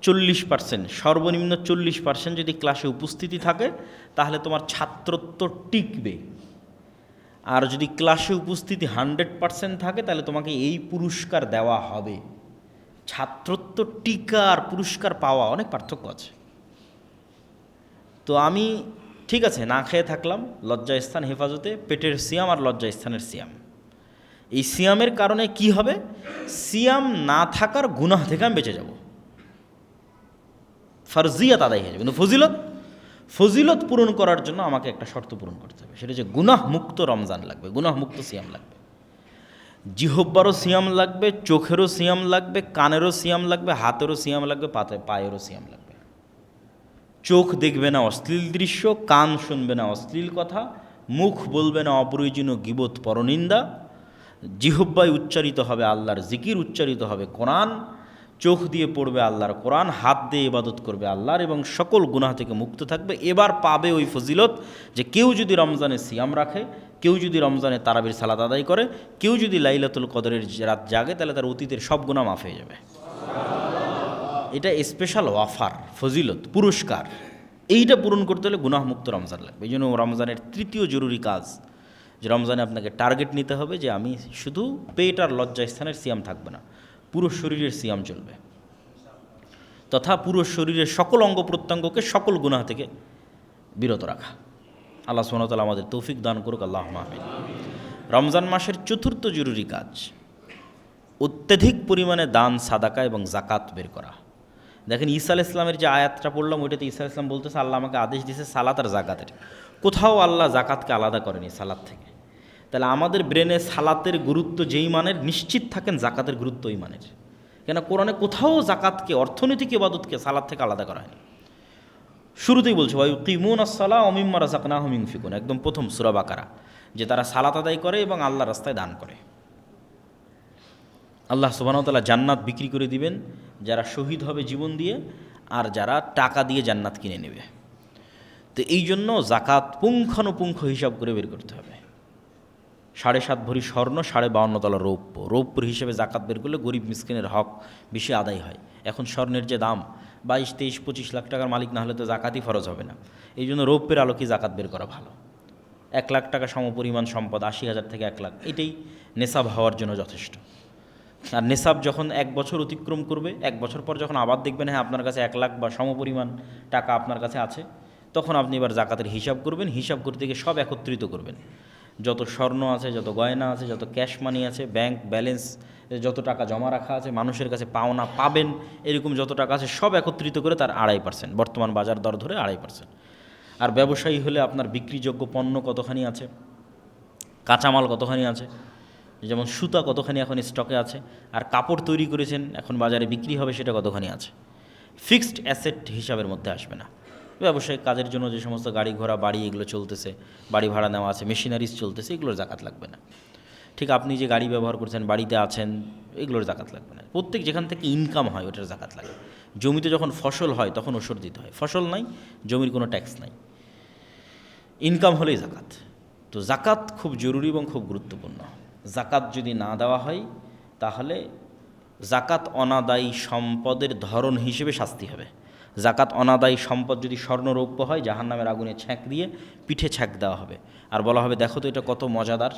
A: 40%, সর্বনিম্ন 40% যদি ক্লাসে উপস্থিতি থাকে তাহলে তোমার ছাত্রত্ব টিকবে। আর যদি ক্লাসে উপস্থিতি 100% থাকে তাহলে তোমাকে এই পুরস্কার দেওয়া হবে। ছাত্রত্ব টিকা আর পুরস্কার পাওয়া অনেক পার্থক্য আছে। তো আমি ঠিক আছে না খেয়ে থাকলাম, লজ্জাস্থান হেফাজতে, পেটের সিয়াম আর লজ্জাস্থানের সিয়াম। এই সিয়ামের কারণে কি হবে? সিয়াম না থাকার গুনাহ থেকে আমি বেঁচে যাব, ফারজিয়াত আদায় হয়ে যাবে। কিন্তু ফজিলত পূরণ করার জন্য আমাকে একটা শর্ত পূরণ করতে হবে, সেটা হচ্ছে গুনাহ মুক্ত রমজান লাগবে, গুনাহ মুক্ত সিয়াম লাগবে। জিহব্বারও সিয়াম লাগবে, চোখেরও সিয়াম লাগবে, কানেরও সিয়াম লাগবে, হাতেরও সিয়াম লাগবে, পায়েরও সিয়াম লাগবে। চোখ দেখবে না অশ্লীল দৃশ্য, কান শুনবে না অশ্লীল কথা, মুখ বলবে না অপ্রয়োজনীয় গীবত পরনিন্দা, জিহব্বায় উচ্চারিত হবে আল্লাহর জিকির, উচ্চারিত হবে কোরআন, চোখ দিয়ে পড়বে আল্লাহর কোরআন, হাত দিয়ে ইবাদত করবে আল্লাহর, এবং সকল গুনাহ থেকে মুক্ত থাকবে। এবার পাবে ওই ফজিলত যে কেউ যদি রমজানে সিয়াম রাখে, কেউ যদি রমজানে তারাবির সালাত আদায় করে, কেউ যদি লাইলাতুল কদরের রাত জাগে, তাহলে তার অতীতের সব গুনাহ মাফ হয়ে যাবে। এটা স্পেশাল অফার, ফজিলত, পুরস্কার। এইটা পূরণ করতে হলে গুনাহ মুক্ত রমজান লাগবে। এই জন্য রমজানের তৃতীয় জরুরি কাজ যে রমজানে আপনাকে টার্গেট নিতে হবে যে আমি শুধু পেট আর লজ্জাস্থানের সিয়াম থাকবে না, পুরো শরীরের সিয়াম চলবে, তথা পুরো শরীরের সকল অঙ্গ প্রত্যঙ্গকে সকল গুনাহ থেকে বিরত রাখা। আল্লাহ সুবহানাহু ওয়া তাআলা আমাদের তৌফিক দান করুক, আল্লাহুম্মা আমিন। রমজান মাসের চতুর্থ জরুরি কাজ অত্যধিক পরিমাণে দান, সাদাকা এবং জাকাত বের করা। দেখেন ঈসা আলাইহিস সালামের যে আয়াতটা পড়লাম, ওইটাতে ঈসা আলাইহিস সালাম বলতেছে আল্লাহ আমাকে আদেশ দিয়েছে সালাত আর জাকাতের। কোথাও আল্লাহ জাকাতকে আলাদা করেনি সালাত থেকে। তাহলে আমাদের ব্রেনে সালাতের গুরুত্ব যেই মানের, নিশ্চিত থাকেন জাকাতের গুরুত্ব ওই মানের। কেন কোরআনে কোথাও জাকাতকে, অর্থনৈতিক ইবাদতকে সালাত থেকে আলাদা করা হয়নি। শুরুতেই বলছে ওয়ায়ুকিমুনাস সালাহ ওয়া মিম্মা রাযাকনাহুম ইউনফিকুন, একদম প্রথম সূরা বাকারা, যে তারা সালাত আদায় করে এবং আল্লাহর রাস্তায় দান করে। আল্লাহ সুবহানাহু ওয়া তাআলা জান্নাত বিক্রি করে দিবেন যারা শহীদ হবে জীবন দিয়ে, আর যারা টাকা দিয়ে জান্নাত কিনে নেবে। তো এই জন্য জাকাত পুঙ্খানুপুঙ্খ হিসাব করে বের করতে হবে। 7.5 ভরি স্বর্ণ, 52.5 তলা রৌপ্য, রৌপ্যর হিসেবে জাকাত বের করলে গরিব মিসকিনের হক বেশি আদায় হয়। এখন স্বর্ণের যে দাম 22, 23, 25 লাখ টাকার মালিক না হলে তো জাকাতই ফরজ হবে না। এই জন্য রৌপ্যের আলোকে জাকাত বের করা ভালো। 1 লাখ টাকা সমপরিমাণ সম্পদ, 80,000 থেকে 1 লাখ, এটাই নেশাব হওয়ার জন্য যথেষ্ট। আর নেশাব যখন 1 বছর অতিক্রম করবে, 1 বছর পর যখন আবার দেখবেন হ্যাঁ আপনার কাছে 1 লাখ বা সমপরিমাণ টাকা আপনার কাছে আছে, তখন আপনি এবার জাকাতের হিসাব করবেন। হিসাব করতে গিয়ে সব একত্রিত করবেন, যত স্বর্ণ আছে, যত গয়না আছে, যত ক্যাশ মানি আছে, ব্যাংক ব্যালেন্স যত টাকা জমা রাখা আছে, মানুষের কাছে পাওনা পাবেন এরকম যত টাকা আছে, সব একত্রিত করে তার 2.5%, বর্তমান বাজার দর ধরে 2.5%। আর ব্যবসায়ী হলে আপনার বিক্রিযোগ্য পণ্য কতখানি আছে, কাঁচামাল কতখানি আছে, যেমন সুতা কতখানি এখন স্টকে আছে, আর কাপড় তৈরি করেছেন এখন বাজারে বিক্রি হবে সেটা কতখানি আছে। ফিক্সড অ্যাসেট হিসাবের মধ্যে আসবে না। ব্যবসায়িক কাজের জন্য যে সমস্ত গাড়ি ঘোড়া বাড়ি এগুলো চলতেছে, বাড়ি ভাড়া নেওয়া আছে, মেশিনারিজ চলতেছে, এগুলোর জাকাত লাগবে না। ঠিক আপনি যে গাড়ি ব্যবহার করছেন, বাড়িতে আছেন, এগুলোর জাকাত লাগবে না। প্রত্যেক যেখান থেকে ইনকাম হয় ওটার জাকাত লাগে। জমিতে যখন ফসল হয় তখন ওষুধ দিতে হয়, ফসল নাই, জমির কোনো ট্যাক্স নাই, ইনকাম হলেই জাকাত। তো জাকাত খুব জরুরি এবং খুব গুরুত্বপূর্ণ। জাকাত যদি না দেওয়া হয় তাহলে জাকাত অনাদায়ী সম্পদের ধরন হিসেবে শাস্তি হবে। জাকাত অনাদায়ী সম্পদ যদি স্বর্ণরৌপ্য হয়, জাহান্নামের আগুনে ছ্যাঁক দিয়ে পিঠে ছ্যাঁক দেওয়া হবে, আর বলা হবে দেখো তো এটা কত মজাদার,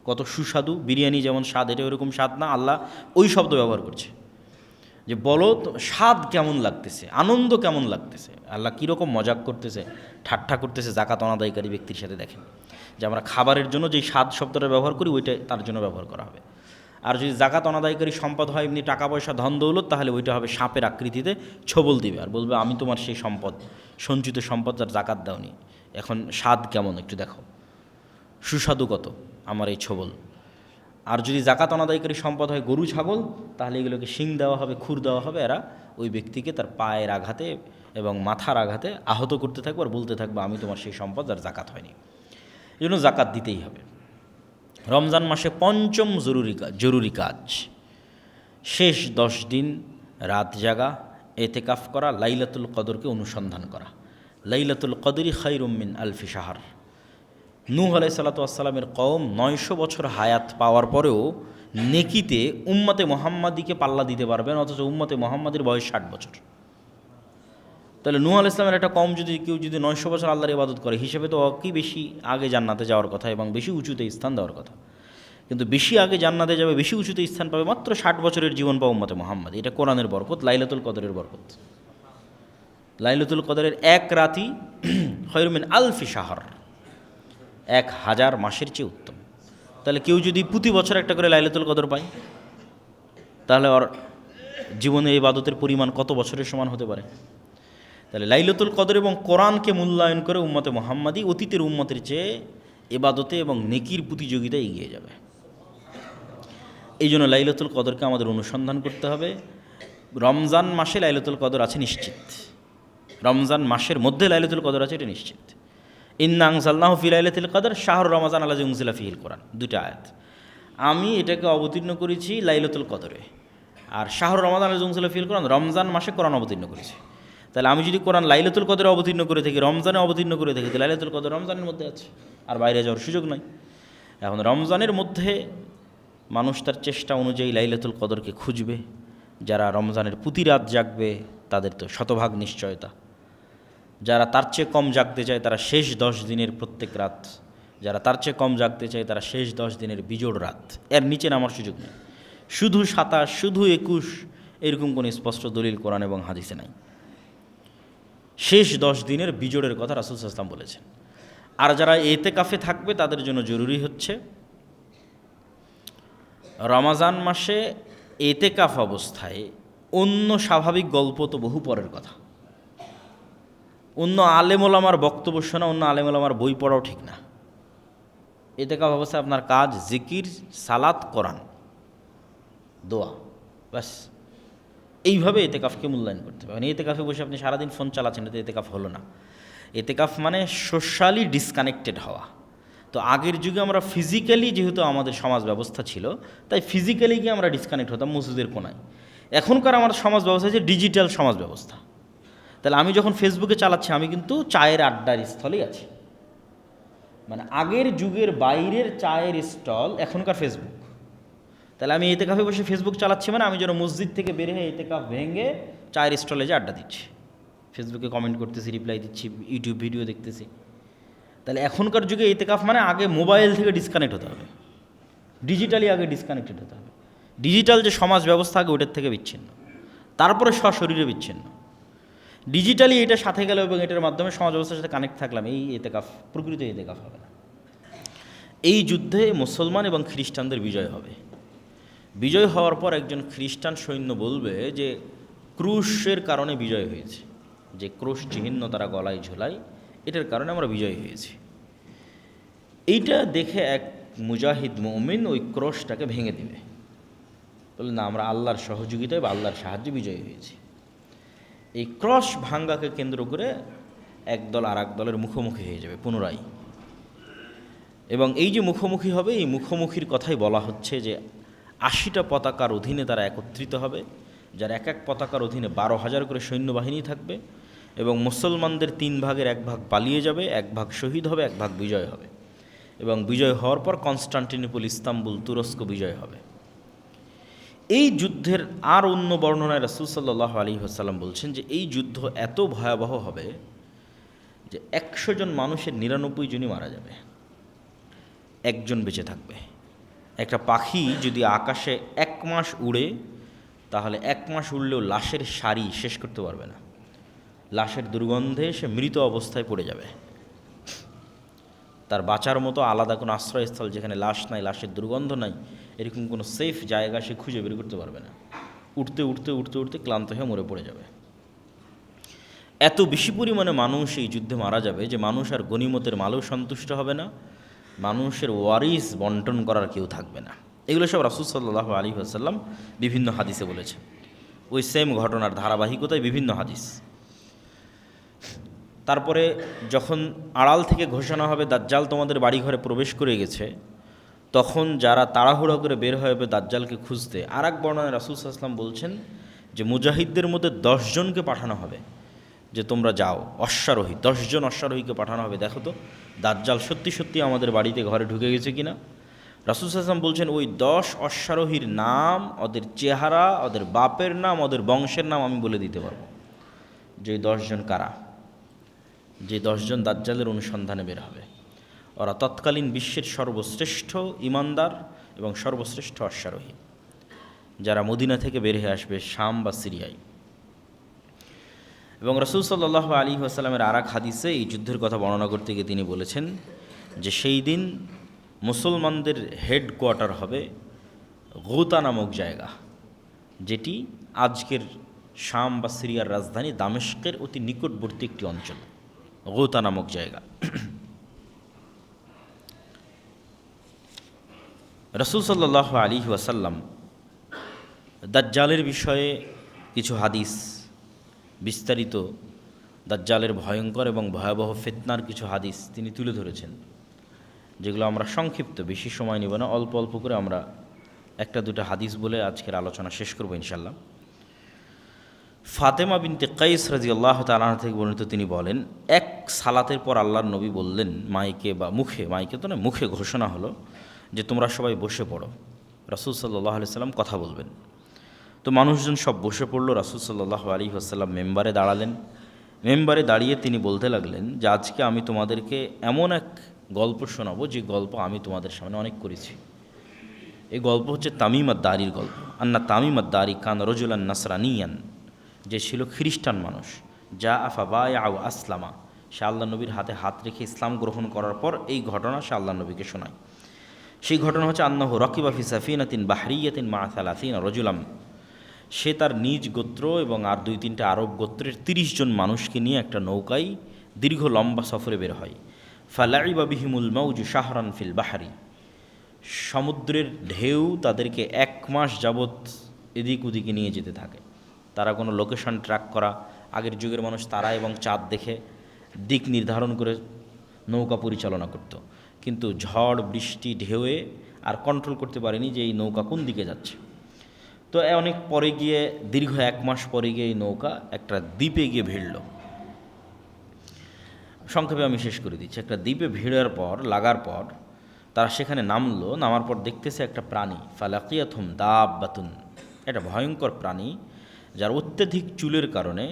A: কত সুস্বাদু, বিরিয়ানি যেমন স্বাদ এটা ওরকম স্বাদ না। আল্লাহ ওই শব্দ ব্যবহার করছে যে বলো তো স্বাদ কেমন লাগতেছে, আনন্দ কেমন লাগতেছে, আল্লাহ কীরকম মজাক করতেছে, ঠাট্টা করতেছে জাকাত অনাদায়কারী ব্যক্তির সাথে। দেখেন যে আমরা খাবারের জন্য যেই স্বাদ শব্দটা ব্যবহার করি ওইটা তার জন্য ব্যবহার করা হবে। আর যদি জাকাত অনাদায়কারী সম্পদ হয় এমনি টাকা পয়সা ধন দৌলত, তাহলে ওইটা হবে সাপের আকৃতিতে, ছবল দিবে আর বলবে আমি তোমার সেই সম্পদ, সঞ্চিত সম্পদ যার জাকাত দাওনি, এখন স্বাদ কেমন একটু দেখো, সুস্বাদু কত আমার এই ছবল। আর যদি জাকাত অনাদায়কারী সম্পদ হয় গরু ছাগল, তাহলে এগুলোকে শিং দেওয়া হবে, খুর দেওয়া হবে, এরা ওই ব্যক্তিকে তার পায়ের আঘাতে এবং মাথার আঘাতে আহত করতে থাকবে আর বলতে থাকবে আমি তোমার সেই সম্পদ যার জাকাত হয়নি। এই জন্য জাকাত দিতেই হবে। রমজান মাসে পঞ্চম জরুরি কাজ শেষ 10 দিন রাত জাগা, এতেকাফ করা, লাইলাতুল কদরকে অনুসন্ধান করা। লাইলাতুল কদরি খায়রুম মিন আলফি শাহর। নূহ আলাইহিস সালাতু ওয়াস সালামের কওম 900 বছর হায়াত পাওয়ার পরেও নেকিতে উম্মতে মুহাম্মাদিকে পাল্লা দিতে পারবেন, অথচ উম্মতে মুহাম্মাদির বয়স 60 বছর। তাহলে নূহ আলাইহিস সালামের একটা কম যদি কেউ যদি 900 বছর আল্লাহর ইবাদত করে, হিসেবে তো কি বেশি আগে জান্নাতে যাওয়ার কথা এবং বেশি উঁচুতে স্থান দেওয়ার কথা। কিন্তু বেশি আগে জান্নাতে যাবে, বেশি উঁচুতে স্থান পাবে মাত্র 60 বছরের জীবন পাবে উম্মতে মুহাম্মদ। এটা কোরআনের বরকত, লাইলাতুল কদরের বরকত। লাইলাতুল কদরের এক রাতি খায়রুম মিন আলফি শাহর, 1000 মাসের চেয়ে উত্তম। তাহলে কেউ যদি প্রতি বছর একটা করে লাইলাতুল কদর পায়, তাহলে ওর জীবনে ইবাদতের পরিমাণ কত বছরের সমান হতে পারে? তাহলে লাইলাতুল কদর এবং কোরআনকে মূল্যায়ন করে উম্মতে মুহাম্মাদি অতীতের উম্মতের চেয়ে ইবাদতে এবং নেকির প্রতিযোগিতায় এগিয়ে যাবে। এই জন্য লাইলাতুল কদরকে আমাদের অনুসন্ধান করতে হবে। রমজান মাসে লাইলাতুল কদর আছে নিশ্চিত, রমজান মাসের মধ্যে লাইলাতুল কদর আছে এটা নিশ্চিত। ইন্না আনজালনাহু ফি লাইলাতুল কদর শাহরু রমাজান আল্লাযী উনজিলা ফীহিল কোরআন, দুটো আয়াত। আমি এটাকে অবতীর্ণ করেছি লাইলাতুল কদরে, আর শাহরু রমাজান আল্লাযী উনজিলা ফীহিল কোরআন, রমজান মাসে কোরআন অবতীর্ণ করেছি। তাহলে আমি যদি কোরআন লাইলাতুল কদরে অবতীর্ণ করে থাকি, রমজানে অবতীর্ণ করে থাকি, তাহলে লাইলাতুল কদর রমজানের মধ্যে আছে, আর বাইরে যাওয়ার সুযোগ নাই। এখন রমজানের মধ্যে মানুষ তার চেষ্টা অনুযায়ী লাইলাতুল কদরকে খুঁজবে। যারা রমজানের প্রতি রাত জাগবে তাদের তো শতভাগ নিশ্চয়তা। যারা তার চেয়ে কম জাগতে চায় তারা শেষ 10 দিনের প্রত্যেক রাত, যারা তার চেয়ে কম জাগতে চায় তারা শেষ 10 দিনের বিজোড় রাত, এর নিচে নামার সুযোগ নেই। শুধু 27, শুধু 21 এরকম কোনো স্পষ্ট দলিল কোরআন এবং হাদিসে নাই। শেষ 10 দিনের বিজোড়ের কথা রাসূল সাল্লাল্লাহু আলাইহি ওয়াসাল্লাম বলেছেন। আর যারা ইতিকাফে থাকবে তাদের জন্য জরুরি হচ্ছে রমজান মাসে ইতিকাফ অবস্থায় অন্য স্বাভাবিক গল্প তো বহু পরের কথা, অন্য আলেম ওলামার বক্তব্য শোনা, অন্য আলেম ওলামার বই পড়াও ঠিক না। ইতিকাফ অবস্থায় আপনার কাজ জিকির, সালাত, কোরআন, দোয়া, ব্যাস। এইভাবে ইতিকাফকে মূল্যায়ন করতে পারেন। ইতিকাফে বসে আপনি সারাদিন ফোন চালাচ্ছেন, এটা ইতিকাফ হলো না। ইতিকাফ মানে সোশ্যালি ডিসকানেক্টেড হওয়া। তো আগের যুগে আমরা ফিজিক্যালি, যেহেতু আমাদের সমাজ ব্যবস্থা ছিল, তাই ফিজিক্যালি গিয়ে আমরা ডিসকানেক্ট হতাম মসজিদের কোনায়। এখনকার আমার সমাজ ব্যবস্থা হচ্ছে ডিজিটাল সমাজ ব্যবস্থা। তাহলে আমি যখন ফেসবুকে চালাচ্ছি, আমি কিন্তু চায়ের আড্ডার স্থলেই আছি। মানে আগের যুগের বাইরের চায়ের স্টল এখনকার ফেসবুক। তাহলে আমি ইতিকাফে বসে ফেসবুক চালাচ্ছি, মানে আমি যেন মসজিদ থেকে বের হয়ে ইতিকাফ ভেঙে চায়ের স্টলে যে আড্ডা দিচ্ছি, ফেসবুকে কমেন্ট করতেছি, রিপ্লাই দিচ্ছি, ইউটিউব ভিডিও দেখতেছি। তাহলে এখনকার যুগে ইতিকাফ মানে আগে মোবাইল থেকে ডিসকানেক্ট হতে হবে, ডিজিটালি আগে ডিসকানেক্টেড হতে হবে। ডিজিটাল যে সমাজ ব্যবস্থা আগে ওটার থেকে বিচ্ছিন্ন, তারপরে সশরীরে বিচ্ছিন্ন। ডিজিটালি এটা সাথে গেল এবং এটার মাধ্যমে সমাজ ব্যবস্থার সাথে কানেক্ট থাকলাম, এই ইতিকাফ প্রকৃত ইতিকাফ হবে না। এই যুদ্ধে মুসলমান এবং খ্রিস্টানদের বিজয় হবে। বিজয় হওয়ার পর একজন খ্রিস্টান সৈন্য বলবে যে ক্রুশের কারণে বিজয় হয়েছে, যে ক্রুশ চিহ্ন তারা গলায় ঝোলায়, এটার কারণে আমরা বিজয় হয়েছি। এইটা দেখে এক মুজাহিদ মুমিন ওই ক্রুশটাকে ভেঙে দিবে, বলে না, আমরা আল্লাহর সহযোগিতায় বা আল্লাহর সাহায্যে বিজয়ী হয়েছি। এই ক্রস ভাঙ্গাকে কেন্দ্র করে একদল আর এক দলের মুখোমুখি হয়ে যাবে পুনরায়। এবং এই যে মুখোমুখি হবে, এই মুখোমুখির কথাই বলা হচ্ছে যে 80টা পতাকার অধীনে তারা একত্রিত হবে, যার এক এক পতাকার অধীনে 12,000 করে সৈন্যবাহিনী থাকবে। এবং মুসলমানদের 3 ভাগের 1 ভাগ পালিয়ে যাবে, 1 ভাগ শহীদ হবে, 1 ভাগ বিজয় হবে। এবং বিজয় হওয়ার পর কনস্টান্টিনোপল, ইস্তাম্বুল, তুরস্ক বিজয় হবে। এই যুদ্ধের আর অন্য বর্ণনায় রাসূল সাল্লাল্লাহু আলাইহি ওয়াসাল্লাম বলছেন যে এই যুদ্ধ এত ভয়াবহ হবে যে 100 জন মানুষের 99 জনই মারা যাবে, একজন বেঁচে থাকবে। একটা পাখি যদি আকাশে 1 মাস উড়ে, তাহলে 1 মাস উড়লেও লাশের সারি শেষ করতে পারবে না। লাশের দুর্গন্ধে সে মৃত অবস্থায় পড়ে যাবে। তার বাঁচার মতো আলাদা কোনো আশ্রয়স্থল, যেখানে লাশ নাই, লাশের দুর্গন্ধ নাই, এরকম কোনো সেফ জায়গা সে খুঁজে বের করতে পারবে না। উঠতে উঠতে উঠতে উঠতে ক্লান্ত হয়ে মরে পড়ে যাবে। এত বেশি পরিমাণে মানুষ এই যুদ্ধে মারা যাবে যে মানুষ আর গনিমতের মালেও সন্তুষ্ট হবে না, মানুষের ওয়ারিস বন্টন করার কেউ থাকবে না। এগুলো সব রাসূল সাল্লাল্লাহু আলাইহি ওয়াসাল্লাম বিভিন্ন হাদিসে বলেছেন। ওই সেম ঘটনার ধারাবাহিকতায় বিভিন্ন হাদিস। তারপরে যখন আড়াল থেকে ঘোষণা হবে দাজ্জাল তোমাদের বাড়িঘরে প্রবেশ করে গেছে, তখন যারা তাড়াহুড়ো করে বের হবে দাজ্জালকে খুঁজতে, আর এক বর্ণনায় রাসূল সাল্লাল্লাহু আলাইহি ওয়াসাল্লাম বলছেন যে মুজাহিদদের মধ্যে 10 জনকে পাঠানো হবে, যে তোমরা যাও, অশ্বারোহী 10 জন অশ্বারোহীকে পাঠানো হবে, দেখো তো দাজ্জাল সত্যি সত্যি আমাদের বাড়িতে ঘরে ঢুকে গেছে কিনা। রাসূল সাল্লাল্লাহু আলাইহি ওয়াসাল্লাম বলছেন ওই 10 অশ্বারোহীর নাম, ওদের চেহারা, ওদের বাপের নাম, ওদের বংশের নাম আমি বলে দিতে পারবো, যে 10 জন কারা, যে 10 জন দাজ্জালের অনুসন্ধানে বের হবে, ওরা তৎকালীন বিশ্বের সর্বশ্রেষ্ঠ ইমানদার এবং সর্বশ্রেষ্ঠ অশ্বারোহী, যারা মদিনা থেকে বের হয়ে আসবে শাম বা সিরিয়ায়। এবং রাসূল সাল্লাল্লাহু আলাইহি ওয়াসাল্লামের আরেক হাদিসে এই যুদ্ধের কথা বর্ণনা করতে গিয়ে তিনি বলেছেন যে সেই দিন মুসলমানদের হেডকোয়ার্টার হবে গৌতা নামক জায়গা, যেটি আজকের শাম বা সিরিয়ার রাজধানী দামেস্কের অতি নিকটবর্তী একটি অঞ্চল, গৌতা নামক জায়গা। রাসূল সাল্লাল্লাহু আলাইহি ওয়াসাল্লাম দাজ্জালের বিষয়ে কিছু হাদিস, বিস্তারিত দাজ্জালের ভয়ঙ্কর এবং ভয়াবহ ফিতনার কিছু হাদিস তিনি তুলে ধরেছেন, যেগুলো আমরা সংক্ষিপ্ত, বেশি সময় নেব না, অল্প অল্প করে আমরা একটা দুটো হাদিস বলে আজকের আলোচনা শেষ করব ইনশাল্লাহ। ফাতেমা বিনতে কাইস রাদিয়াল্লাহু তাআলা আনহা থেকে বর্ণিত, তিনি বলেন, এক সালাতের পর আল্লাহর নবী বললেন মাইকে বা মুখে, মাইকে তো না, মুখে ঘোষণা হলো যে তোমরা সবাই বসে পড়ো, রাসূল সাল্লাল্লাহু আলাইহি ওয়াসাল্লাম কথা বলবেন। তো মানুষজন সব বসে পড়লো। রাসূল সাল্লাল্লাহু আলাইহি ওয়াসাল্লাম মেম্বারে দাঁড়ালেন। মেম্বারে দাঁড়িয়ে তিনি বলতে লাগলেন যে আজকে আমি তোমাদেরকে এমন এক গল্প শোনাবো যে গল্প আমি তোমাদের সামনে অনেক করেছি। এই গল্প হচ্ছে তামিম আদ-দারির গল্প। আন্না তামিম আদ-দারি কান রজুলান নাসরানিয়ান, যে ছিল খ্রিস্টান মানুষ, যা আফাবায়া আও আসলামা, সে আল্লাহ নবীর হাতে হাত রেখে ইসলাম গ্রহণ করার পর এই ঘটনা সে আল্লাহ নবীকে শোনায়। সেই ঘটনা হচ্ছে আন্নাহু রাকিবা ফি সাফিনাতিন বাহরিয়াতিন মা সালাসিনা রজুলাম, সে তার নিজ গোত্র এবং আর 2-3টা আরব গোত্রের 30 জন মানুষকে নিয়ে একটা নৌকায় দীর্ঘ লম্বা সফরে বের হয়। ফালাইবা বিহিমুল মাউজু শাহরান ফিল বাহারি, সমুদ্রের ঢেউ তাদেরকে 1 মাস যাবৎ এদিক ওদিকে নিয়ে যেতে থাকে। তারা কোনো লোকেশন ট্র্যাক করা, আগের যুগের মানুষ তারা এবং চাঁদ দেখে দিক নির্ধারণ করে নৌকা পরিচালনা করত, কিন্তু ঝড় বৃষ্টি ঢেউয়ে আর কন্ট্রোল করতে পারেনি যে এই নৌকা কোন দিকে যাচ্ছে। তো অনেক পরে গিয়ে, দীর্ঘ 1 মাস পরে গিয়ে এই নৌকা একটা দ্বীপে গিয়ে ভিড়ল। সংক্ষেপে আমি শেষ করে দিচ্ছি। একটা দ্বীপে লাগার পর তারা সেখানে নামলো। নামার পর দেখতেছে একটা প্রাণী, ফালাকিয়াতুম দাব্বাতুন, একটা ভয়ঙ্কর প্রাণী যার অত্যধিক চুলের কারণে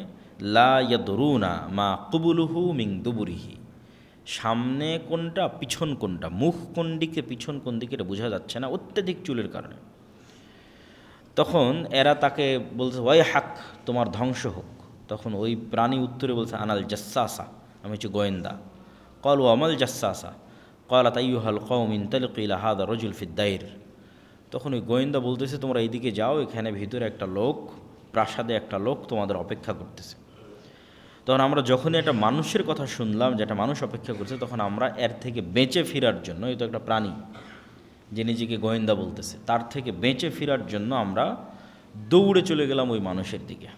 A: লা ইয়াদরুনা মা কুবুলুহু মিন দুবুরিহি, সামনে কোনটা পিছন কোনটা, মুখ কোন দিকে পিছন কোন দিকে এটা বোঝা যাচ্ছে না অত্যধিক চুলের কারণে। তখন এরা তাকে বলছে ওয়াই হাক, তোমার ধ্বংস হোক। তখন ওই প্রাণী উত্তরে বলছে আনাল জাসসাসা, আমি হচ্ছে গোয়েন্দা। কল ও আমাল জাসসাসা কলাত আইয়ুহাল কওম ইনতালিকু ইলা হাযা রাজুল ফিদ দাইর, তখন ওই গোয়েন্দা বলতেছে তোমরা এইদিকে যাও, এখানে ভিতরে একটা লোক, প্রাসাদে একটা লোক তোমাদের অপেক্ষা করতেছে। তখন আমরা যখনই একটা মানুষের কথা শুনলাম যে একটা মানুষ অপেক্ষা করছে, তখন আমরা এর থেকে বেঁচে ফেরার জন্য, এই তো একটা প্রাণী যে নিজেকে গোয়েন্দা বলতেছে, তার থেকে বেঁচে ফেরার জন্য আমরা দৌড়ে চলে গেলাম ওই মানুষের দিকে।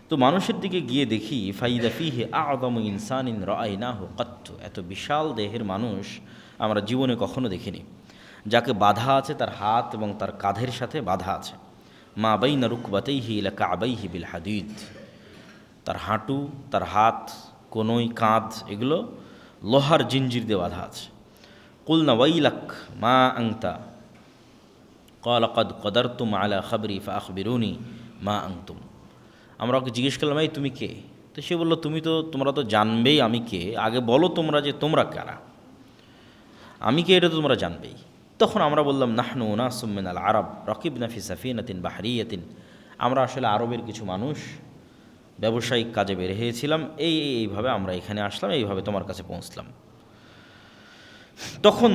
A: তো মানুষের দিকে গিয়ে দেখি ফাইদা ফিহি আ'যামু ইনসানিন রাআইনাহু কাত্তু, এত বিশাল দেহের মানুষ আমরা জীবনে কখনো দেখিনি, যাকে বাধা আছে তার হাত এবং তার কাঁধের সাথে বাধা আছে। মা বাইনা রুকবাতাইহি ইলা কা'বাইহি বিল হাদিদ, তার হাঁটু, তার হাত, কোনোই, কাঁধ, এগুলো লোহার জিঞ্জির দিয়ে বাধা আছে। কুলনা ওয়াইলাক মা আংতা ক্বালা ক্বাদ ক্বাদারতুম আলা খাবরি ফাআখবিরুনি মা আনতুম, আমরা ওকে জিজ্ঞেস করলাম এই তুমি কে? তো সে বলল তোমরা তো জানবেই আমি কে, আগে বলো তোমরা যে তোমরা কারা, আমি কে এটা তো তোমরা জানবেই। তখন আমরা বললাম নাহনু উনাসুম মিনাল আরব রাকিবনা ফি সাফিনাতিন বাহরিয়াতিন, আমরা আসলে আরবের কিছু মানুষ, ব্যবসায়িক কাজে বের হয়েছিলাম, এইভাবে আমরা এখানে আসলাম, এইভাবে তোমার কাছে পৌঁছলাম। তখন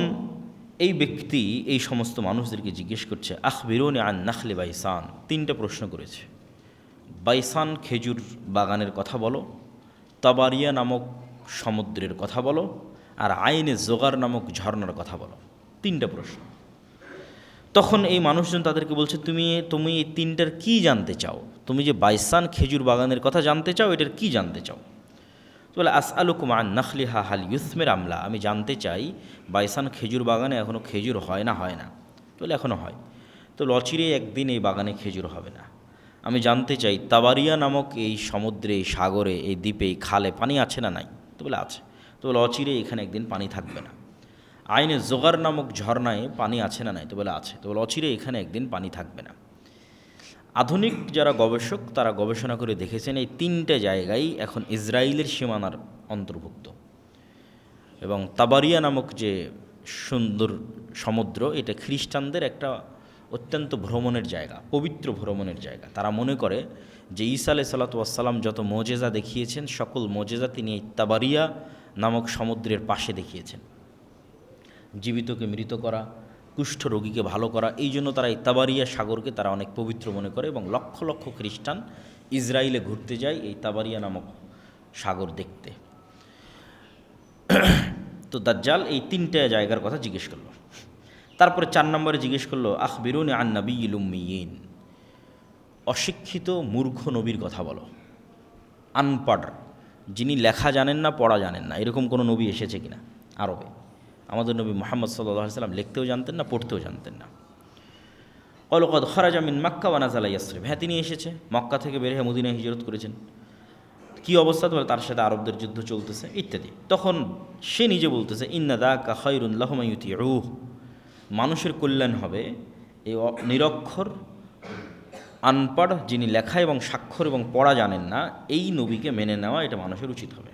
A: এই ব্যক্তি এই সমস্ত মানুষদেরকে জিজ্ঞেস করছে আখবিরুনি আন নাখলি বাইসান, 3টা প্রশ্ন করেছে। বাইসান খেজুর বাগানের কথা বলো, তাবারিয়া নামক সমুদ্রের কথা বলো, আর আইনে জোগার নামক ঝর্ণার কথা বলো। 3টা প্রশ্ন। তখন এই মানুষজন তাদেরকে বলছে তুমি এই 3টার কী জানতে চাও? তুমি যে বাইসান খেজুর বাগানের কথা জানতে চাও, এটার কি জানতে চাও? বলে আসআলুকুম আন নাখলিহা হাল ইউসমির আমলা, আমি জানতে চাই বাইসান খেজুর বাগানে এখনও খেজুর হয় না? বলে এখনও হয়। তো অচিরেই একদিন এই বাগানে খেজুর হবে না। আমি জানতে চাই তাবারিয়া নামক এই সমুদ্রে, এই সাগরে, এই দ্বীপে, এই খালে পানি আছে না নাই? তো বলে আছে। তো বলে অচিরেই এখানে একদিন পানি থাকবে না। আইনে জোগার নামক ঝর্ণায় পানি আছে না নাই? তো বলে আছে। তো বলে অচিরেই এখানে একদিন পানি থাকবে না। আধুনিক যারা গবেষক তারা গবেষণা করে দেখেছেন এই তিনটে জায়গায় এখন ইসরায়েলের সীমানার অন্তর্ভুক্ত। এবং তাবারিয়া নামক যে সুন্দর সমুদ্র, এটা খ্রিস্টানদের একটা অত্যন্ত ভ্রমণের জায়গা, পবিত্র ভ্রমণের জায়গা। তারা মনে করে যে ঈসা আলাইহিস সালাতু ওয়াস সালাম যত মোজেজা দেখিয়েছেন সকল মোজেজা তিনি এই তাবারিয়া নামক সমুদ্রের পাশে দেখিয়েছেন। জীবিতকে মৃত করা, কুষ্ঠ রোগীকে ভালো করা, এই জন্য তারা এই তাবারিয়া সাগরকে তারা অনেক পবিত্র মনে করে এবং লক্ষ লক্ষ খ্রিস্টান ইসরায়েলে ঘুরতে যায় এই তাবারিয়া নামক সাগর দেখতে। তো দাজ্জাল এই তিনটে জায়গার কথা জিজ্ঞেস করলো। তারপরে 4 নম্বরে জিজ্ঞেস করলো আখবিরুনি আন নাবিয়্যিল উম্মিয়িন, অশিক্ষিত মূর্খ নবীর কথা বলো। আনপড়, যিনি লেখা জানেন না পড়া জানেন না, এরকম কোনো নবী এসেছে কিনা আরবে? আমাদের নবী মুহাম্মদ সাল্লাল্লাহু আলাইহি সাল্লাম লিখতেও জানতেন না, পড়তেও জানতেন না। ক্বালু ক্বাদ খারাজা মিন মাক্কা ওয়া নাযালা ইয়াসরিব, হ্যাঁ তিনি এসেছে, মক্কা থেকে বের হয়ে মদিনায় হিজরত করেছেন। কী অবস্থা? তো তার সাথে আরবদের যুদ্ধ চলতেছে ইত্যাদি। তখন সে নিজে বলতেছে ইন্না যাকা খায়রুন লাহুম ইউতিউহ, মানুষের কল্যাণ হবে এই নিরক্ষর আনপড় যিনি লেখা এবং স্বাক্ষর এবং পড়া জানেন না এই নবীকে মেনে নেওয়া, এটা মানুষের উচিত হবে।